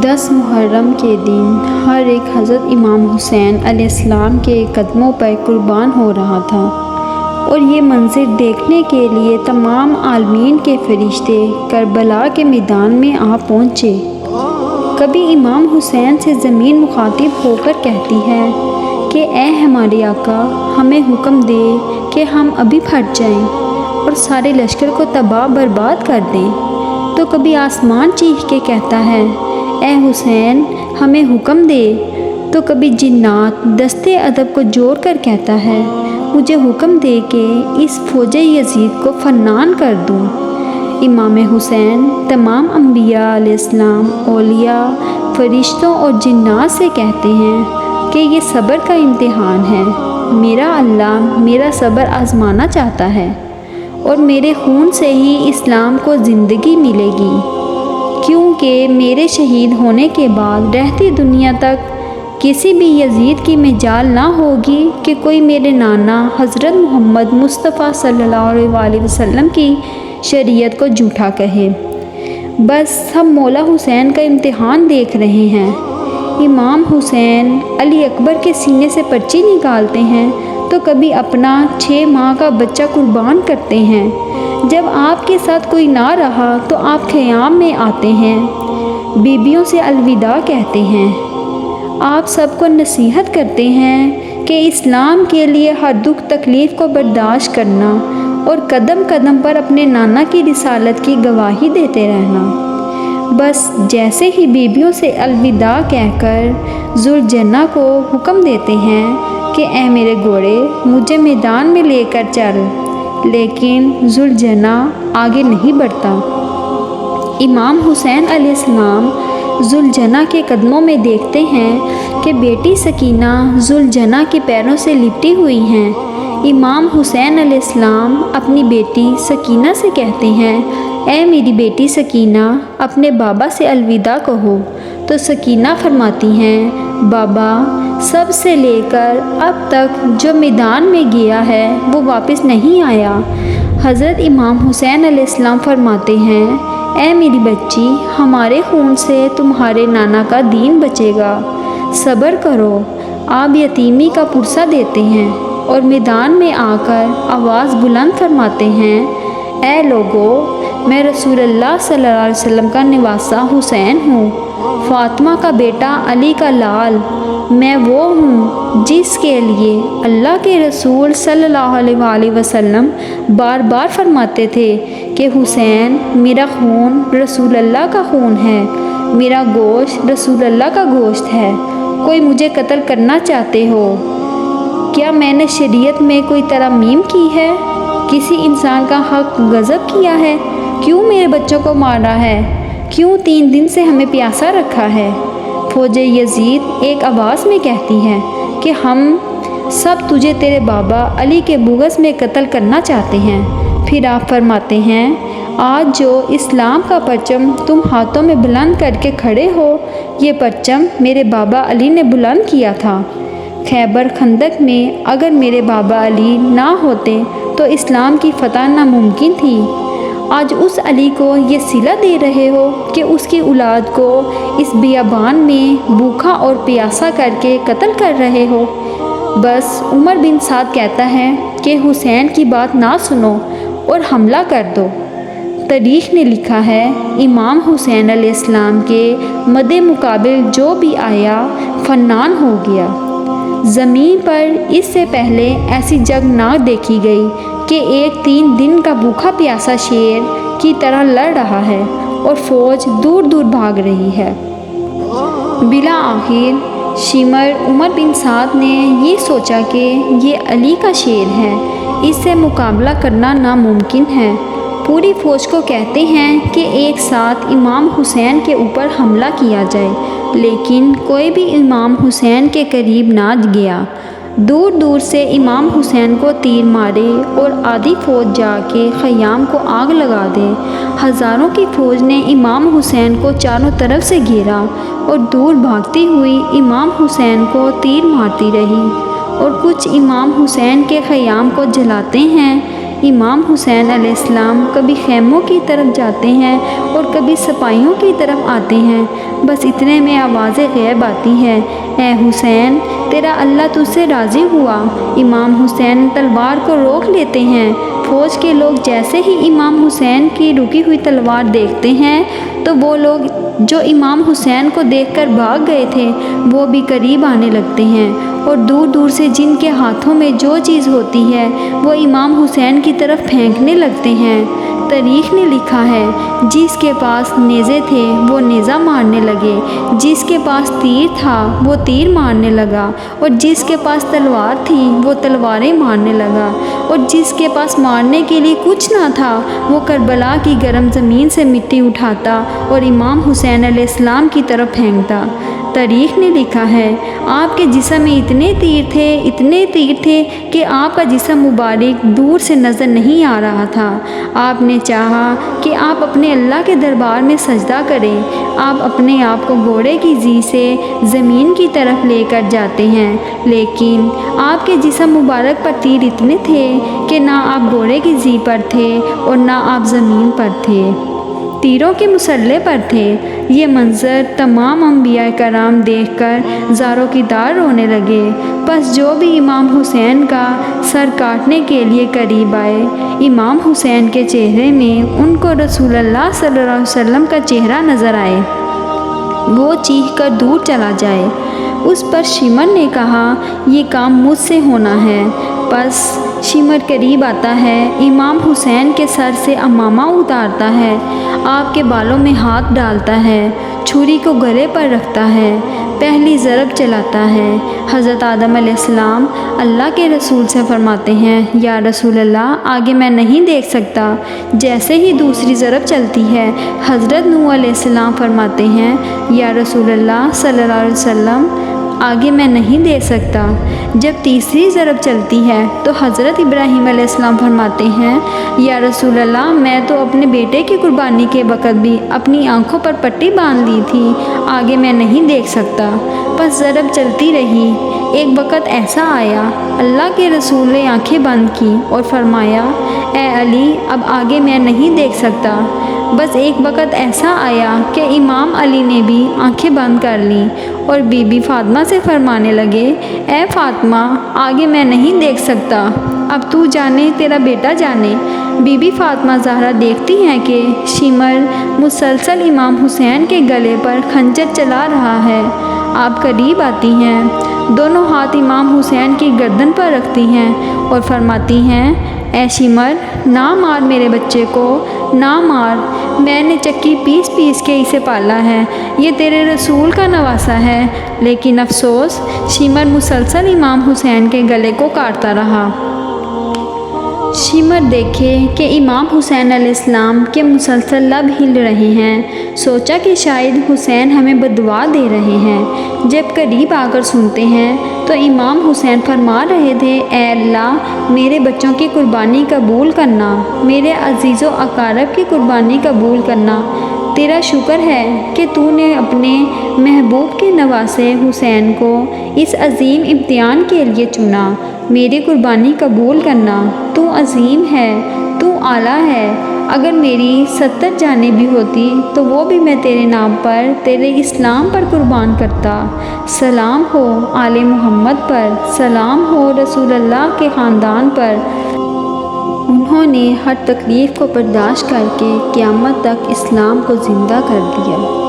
10 محرم کے دن ہر ایک حضرت امام حسین علیہ السلام کے قدموں پر قربان ہو رہا تھا، اور یہ منظر دیکھنے کے لیے تمام عالمین کے فرشتے کربلا کے میدان میں آ پہنچے۔ کبھی امام حسین سے زمین مخاطب ہو کر کہتی ہے کہ اے ہمارے آقا، ہمیں حکم دے کہ ہم ابھی پھٹ جائیں اور سارے لشکر کو تباہ برباد کر دیں۔ تو کبھی آسمان چیخ کے کہتا ہے اے حسین، ہمیں حکم دے۔ تو کبھی جنات دستے ادب کو جوڑ کر کہتا ہے مجھے حکم دے کہ اس فوج یزید کو فنان کر دوں۔ امام حسین تمام انبیاء علیہ السلام، اولیاء، فرشتوں اور جنات سے کہتے ہیں کہ یہ صبر کا امتحان ہے۔ میرا اللہ میرا صبر آزمانا چاہتا ہے، اور میرے خون سے ہی اسلام کو زندگی ملے گی، کیونکہ میرے شہید ہونے کے بعد رہتی دنیا تک کسی بھی یزید کی مجال نہ ہوگی کہ کوئی میرے نانا حضرت محمد مصطفیٰ صلی اللہ علیہ وسلم کی شریعت کو جھوٹا کہے۔ بس ہم مولا حسین کا امتحان دیکھ رہے ہیں۔ امام حسین علی اکبر کے سینے سے پرچی نکالتے ہیں تو کبھی اپنا 6 ماہ کا بچہ قربان کرتے ہیں۔ جب آپ کے ساتھ کوئی نہ رہا تو آپ خیام میں آتے ہیں، بیبیوں سے الوداع کہتے ہیں، آپ سب کو نصیحت کرتے ہیں کہ اسلام کے لیے ہر دکھ تکلیف کو برداشت کرنا اور قدم قدم پر اپنے نانا کی رسالت کی گواہی دیتے رہنا۔ بس جیسے ہی بیبیوں سے الوداع کہہ کر ذوالجناح کو حکم دیتے ہیں کہ اے میرے گھوڑے مجھے میدان میں لے کر چل، لیکن ذوالجناح آگے نہیں بڑھتا۔ امام حسین علیہ السلام ذوالجناح کے قدموں میں دیکھتے ہیں کہ بیٹی سکینہ ذوالجناح کے پیروں سے لپٹی ہوئی ہیں۔ امام حسین علیہ السلام اپنی بیٹی سکینہ سے کہتے ہیں اے میری بیٹی سکینہ، اپنے بابا سے الوداع کہو۔ تو سکینہ فرماتی ہیں بابا سب سے لے کر اب تک جو میدان میں گیا ہے وہ واپس نہیں آیا۔ حضرت امام حسین علیہ السلام فرماتے ہیں اے میری بچی، ہمارے خون سے تمہارے نانا کا دین بچے گا، صبر کرو۔ آپ یتیمی کا پرسہ دیتے ہیں اور میدان میں آ کر آواز بلند فرماتے ہیں اے لوگو، میں رسول اللہ صلی اللہ علیہ وسلم کا نواسہ حسین ہوں، فاطمہ کا بیٹا علی کا لال۔ میں وہ ہوں جس کے لیے اللہ کے رسول صلی اللہ علیہ وسلم بار بار فرماتے تھے کہ حسین میرا خون رسول اللہ کا خون ہے، میرا گوشت رسول اللہ کا گوشت ہے۔ کوئی مجھے قتل کرنا چاہتے ہو؟ کیا میں نے شریعت میں کوئی ترمیم کی ہے؟ کسی انسان کا حق غصب کیا ہے؟ کیوں میرے بچوں کو مارا ہے؟ کیوں 3 دن سے ہمیں پیاسا رکھا ہے؟ فوج یزید ایک آواز میں کہتی ہے کہ ہم سب تجھے تیرے بابا علی کے بغض میں قتل کرنا چاہتے ہیں۔ پھر آپ فرماتے ہیں آج جو اسلام کا پرچم تم ہاتھوں میں بلند کر کے کھڑے ہو، یہ پرچم میرے بابا علی نے بلند کیا تھا۔ خیبر خندق میں اگر میرے بابا علی نہ ہوتے تو اسلام کی فتح ناممکن تھی۔ آج اس علی کو یہ صلہ دے رہے ہو کہ اس کی اولاد کو اس بیابان میں بھوکا اور پیاسا کر کے قتل کر رہے ہو۔ بس عمر بن سعد کہتا ہے کہ حسین کی بات نہ سنو اور حملہ کر دو۔ تاریخ نے لکھا ہے امام حسین علیہ السلام کے مد مقابل جو بھی آیا فنان ہو گیا۔ زمین پر اس سے پہلے ایسی جنگ نہ دیکھی گئی کہ ایک 3 دن کا بھوکا پیاسا شیر کی طرح لڑ رہا ہے اور فوج دور دور بھاگ رہی ہے۔ بالآخر شمر عمر بن سعد نے یہ سوچا کہ یہ علی کا شیر ہے، اس سے مقابلہ کرنا ناممکن ہے۔ پوری فوج کو کہتے ہیں کہ ایک ساتھ امام حسین کے اوپر حملہ کیا جائے، لیکن کوئی بھی امام حسین کے قریب نہ گیا۔ دور دور سے امام حسین کو تیر مارے اور آدھی فوج جا کے خیام کو آگ لگا دے۔ ہزاروں کی فوج نے امام حسین کو چاروں طرف سے گھیرا اور دور بھاگتی ہوئی امام حسین کو تیر مارتی رہی، اور کچھ امام حسین کے خیام کو جلاتے ہیں، امام حسین علیہ السلام کبھی خیموں کی طرف جاتے ہیں اور کبھی سپاہیوں کی طرف آتے ہیں۔ بس اتنے میں آواز غیب آتی ہے، اے حسین، تیرا اللہ تجھ سے راضی ہوا۔ امام حسین تلوار کو روک لیتے ہیں۔ فوج کے لوگ جیسے ہی امام حسین کی رکی ہوئی تلوار دیکھتے ہیں تو وہ لوگ جو امام حسین کو دیکھ کر بھاگ گئے تھے وہ بھی قریب آنے لگتے ہیں، اور دور دور سے جن کے ہاتھوں میں جو چیز ہوتی ہے وہ امام حسین کی طرف پھینکنے لگتے ہیں۔ تاریخ نے لکھا ہے، جس کے پاس نیزے تھے وہ نیزہ مارنے لگے، جس کے پاس تیر تھا وہ تیر مارنے لگا، اور جس کے پاس تلوار تھی وہ تلواریں مارنے لگا، اور جس کے پاس مارنے کے لیے کچھ نہ تھا وہ کربلا کی گرم زمین سے مٹی اٹھاتا اور امام حسین علیہ السلام کی طرف پھینکتا۔ تاریخ نے لکھا ہے، آپ کے جسم میں اتنے تیر تھے کہ آپ کا جسم مبارک دور سے نظر نہیں آ رہا تھا۔ آپ نے چاہا کہ آپ اپنے اللہ کے دربار میں سجدہ کریں۔ آپ اپنے آپ کو گھوڑے کی زی سے زمین کی طرف لے کر جاتے ہیں، لیکن آپ کے جسم مبارک پر تیر اتنے تھے کہ نہ آپ گھوڑے کی زی پر تھے اور نہ آپ زمین پر تھے، تیروں کے مسلح پر تھے۔ یہ منظر تمام انبیاء کرام دیکھ کر زاروں کی دار رونے لگے۔ پس جو بھی امام حسین کا سر کاٹنے کے لیے قریب آئے، امام حسین کے چہرے میں ان کو رسول اللہ صلی اللہ علیہ وسلم کا چہرہ نظر آئے، وہ چیخ کر دور چلا جائے۔ اس پر شمر نے کہا، یہ کام مجھ سے ہونا ہے۔ پس شمر قریب آتا ہے، امام حسین کے سر سے عمامہ اتارتا ہے، آپ کے بالوں میں ہاتھ ڈالتا ہے، چھری کو گلے پر رکھتا ہے، پہلی ضرب چلاتا ہے۔ حضرت آدم علیہ السلام اللہ کے رسول سے فرماتے ہیں، یا رسول اللہ، آگے میں نہیں دیکھ سکتا۔ جیسے ہی دوسری ضرب چلتی ہے، حضرت نوح علیہ السلام فرماتے ہیں، یا رسول اللہ صلی اللہ علیہ وسلم، آگے میں نہیں دیکھ سکتا۔ جب تیسری ضرب چلتی ہے تو حضرت ابراہیم علیہ السلام فرماتے ہیں، یا رسول اللہ، میں تو اپنے بیٹے کی قربانی کے وقت بھی اپنی آنکھوں پر پٹی باندھ لی تھی، آگے میں نہیں دیکھ سکتا۔ پس ضرب چلتی رہی۔ ایک وقت ایسا آیا، اللہ کے رسول نے آنکھیں بند کی اور فرمایا، اے علی، اب آگے میں نہیں دیکھ سکتا۔ بس ایک وقت ایسا آیا کہ امام علی نے بھی آنکھیں بند کر لیں اور بی بی فاطمہ سے فرمانے لگے، اے فاطمہ، آگے میں نہیں دیکھ سکتا، اب تو جانے تیرا بیٹا جانے۔ بی بی فاطمہ زہرا دیکھتی ہیں کہ شمر مسلسل امام حسین کے گلے پر خنجر چلا رہا ہے۔ آپ قریب آتی ہیں، دونوں ہاتھ امام حسین کی گردن پر رکھتی ہیں اور فرماتی ہیں، اے شمر، نہ مار میرے بچے کو، نہ مار، میں نے چکی پیس پیس کے اسے پالا ہے، یہ تیرے رسول کا نواسہ ہے۔ لیکن افسوس، شمر مسلسل امام حسین کے گلے کو کاٹتا رہا۔ شمر دیکھے کہ امام حسین علیہ السلام کے مسلسل لب ہل رہے ہیں، سوچا کہ شاید حسین ہمیں بددعا دے رہے ہیں۔ جب قریب آ کر سنتے ہیں تو امام حسین فرما رہے تھے، اے اللہ، میرے بچوں کی قربانی قبول کرنا، میرے عزیز و اقارب کی قربانی قبول کرنا۔ تیرا شکر ہے کہ تو نے اپنے محبوب کے نواسے حسین کو اس عظیم امتحان کے لیے چنا، میری قربانی قبول کرنا۔ تو عظیم ہے، تو اعلیٰ ہے، اگر میری 70 جانیں بھی ہوتی تو وہ بھی میں تیرے نام پر، تیرے اسلام پر قربان کرتا۔ سلام ہو آل محمد پر، سلام ہو رسول اللہ کے خاندان پر۔ انہوں نے ہر تکلیف کو برداشت کر کے قیامت تک اسلام کو زندہ کر دیا۔